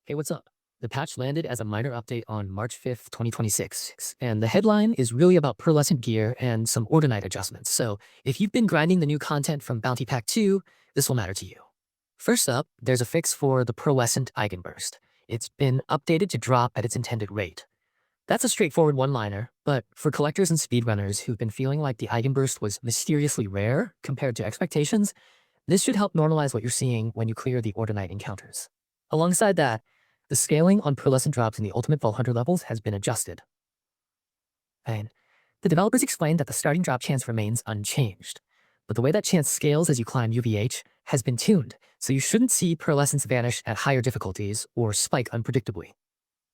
Hey, what's up? The patch landed as a minor update on March 5th, 2026, and the headline is really about pearlescent gear and some Ordonite adjustments. So if you've been grinding the new content from Bounty Pack 2, this will matter to you. First up, there's a fix for the Pearlescent Eigenburst. It's been updated to drop at its intended rate. That's a straightforward one-liner, but for collectors and speedrunners who've been feeling like the Eigenburst was mysteriously rare compared to expectations, this should help normalize what you're seeing when you clear the Ordonite encounters. Alongside that, the scaling on pearlescent drops in the Ultimate Vault Hunter levels has been adjusted. And the developers explained that the starting drop chance remains unchanged, but the way that chance scales as you climb UVH has been tuned, so you shouldn't see pearlescence vanish at higher difficulties or spike unpredictably.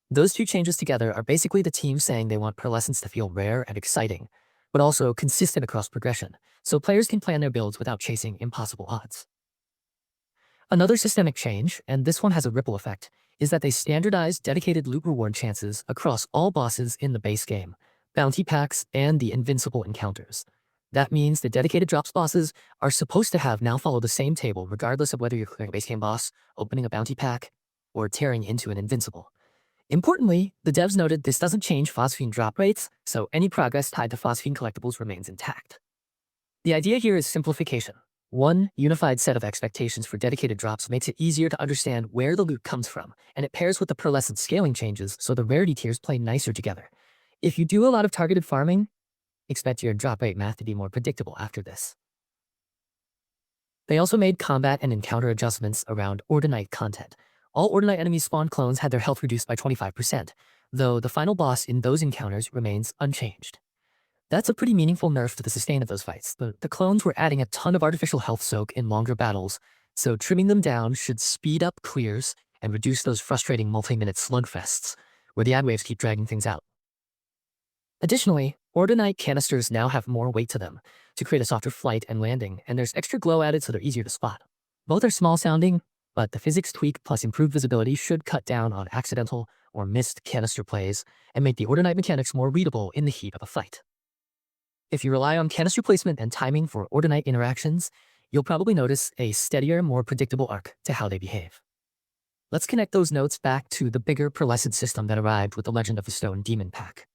Those two changes together are basically the team saying they want pearlescence to feel rare and exciting, but also consistent across progression, so players can plan their builds without chasing impossible odds. Another systemic change, and this one has a ripple effect, is that they standardized dedicated loot reward chances across all bosses in the base game, bounty packs, and the Invincible encounters. That means the dedicated drops bosses are supposed to have now follow the same table regardless of whether you're clearing a base game boss, opening a bounty pack, or tearing into an Invincible. Importantly, the devs noted this doesn't change phosphine drop rates, so any progress tied to phosphine collectibles remains intact. The idea here is simplification. One unified set of expectations for dedicated drops makes it easier to understand where the loot comes from, and it pairs with the pearlescent scaling changes so the rarity tiers play nicer together. If you do a lot of targeted farming, expect your drop rate math to be more predictable after this. They also made combat and encounter adjustments around Ordonite content. All Ordonite enemies spawn clones had their health reduced by 25%, though the final boss in those encounters remains unchanged. That's a pretty meaningful nerf to the sustain of those fights. The clones were adding a ton of artificial health soak in longer battles, so trimming them down should speed up clears and reduce those frustrating multi-minute slugfests, where the ad waves keep dragging things out. Additionally, Ordonite Cannisters now have more weight to them to create a softer flight and landing, and there's extra glow added so they're easier to spot. Both are small sounding, but the physics tweak plus improved visibility should cut down on accidental or missed canister plays and make the Ordonite mechanics more readable in the heat of a fight. If you rely on canister placement and timing for Ordonite interactions, you'll probably notice a steadier, more predictable arc to how they behave. Let's connect those notes back to the bigger pearlescent system that arrived with the Legend of the Stone Demon pack.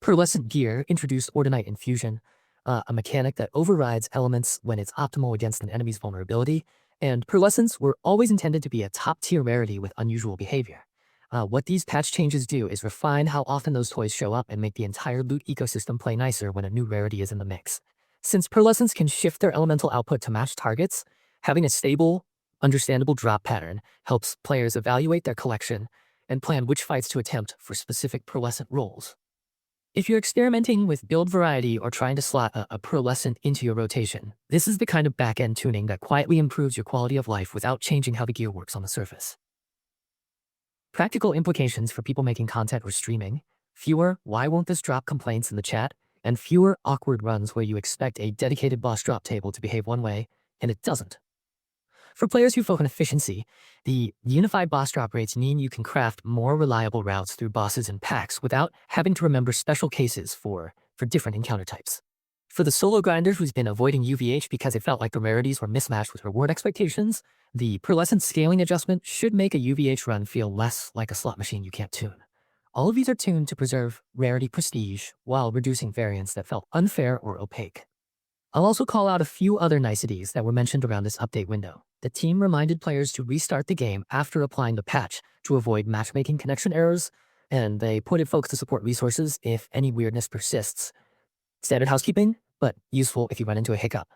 Pearlescent gear introduced Ordonite Infusion, a mechanic that overrides elements when it's optimal against an enemy's vulnerability, and pearlescents were always intended to be a top-tier rarity with unusual behavior. What these patch changes do is refine how often those toys show up and make the entire loot ecosystem play nicer when a new rarity is in the mix. Since pearlescents can shift their elemental output to match targets, having a stable, understandable drop pattern helps players evaluate their collection and plan which fights to attempt for specific pearlescent roles. If you're experimenting with build variety or trying to slot a pearlescent into your rotation, this is the kind of back-end tuning that quietly improves your quality of life without changing how the gear works on the surface. Practical implications for people making content or streaming: fewer "why won't this drop" complaints in the chat, and fewer awkward runs where you expect a dedicated boss drop table to behave one way and it doesn't. For players who focus on efficiency, the unified boss drop rates mean you can craft more reliable routes through bosses and packs without having to remember special cases for different encounter types. For the solo grinder who's been avoiding UVH because it felt like the rarities were mismatched with reward expectations, the pearlescent scaling adjustment should make a UVH run feel less like a slot machine you can't tune. All of these are tuned to preserve rarity prestige while reducing variance that felt unfair or opaque. I'll also call out a few other niceties that were mentioned around this update window. The team reminded players to restart the game after applying the patch to avoid matchmaking connection errors, and they pointed folks to support resources if any weirdness persists. Standard housekeeping, but useful if you run into a hiccup.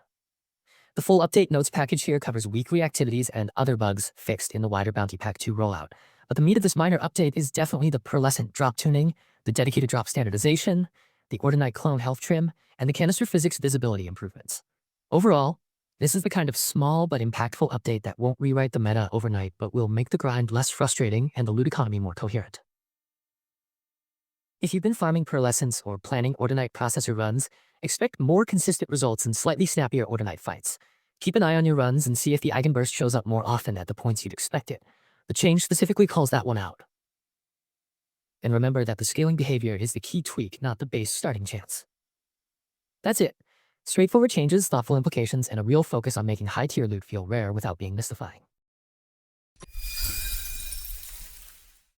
The full update notes package here covers weekly activities and other bugs fixed in the wider Bounty Pack 2 rollout. But the meat of this minor update is definitely the pearlescent drop tuning, the dedicated drop standardization, the Ordonite clone health trim, and the canister physics visibility improvements. Overall, this is the kind of small but impactful update that won't rewrite the meta overnight, but will make the grind less frustrating and the loot economy more coherent. If you've been farming pearlescents or planning Ordonite processor runs, expect more consistent results and slightly snappier Ordonite fights. Keep an eye on your runs and see if the Eigenburst shows up more often at the points you'd expect it. The change specifically calls that one out. And remember that the scaling behavior is the key tweak, not the base starting chance. That's it. Straightforward changes, thoughtful implications, and a real focus on making high-tier loot feel rare without being mystifying.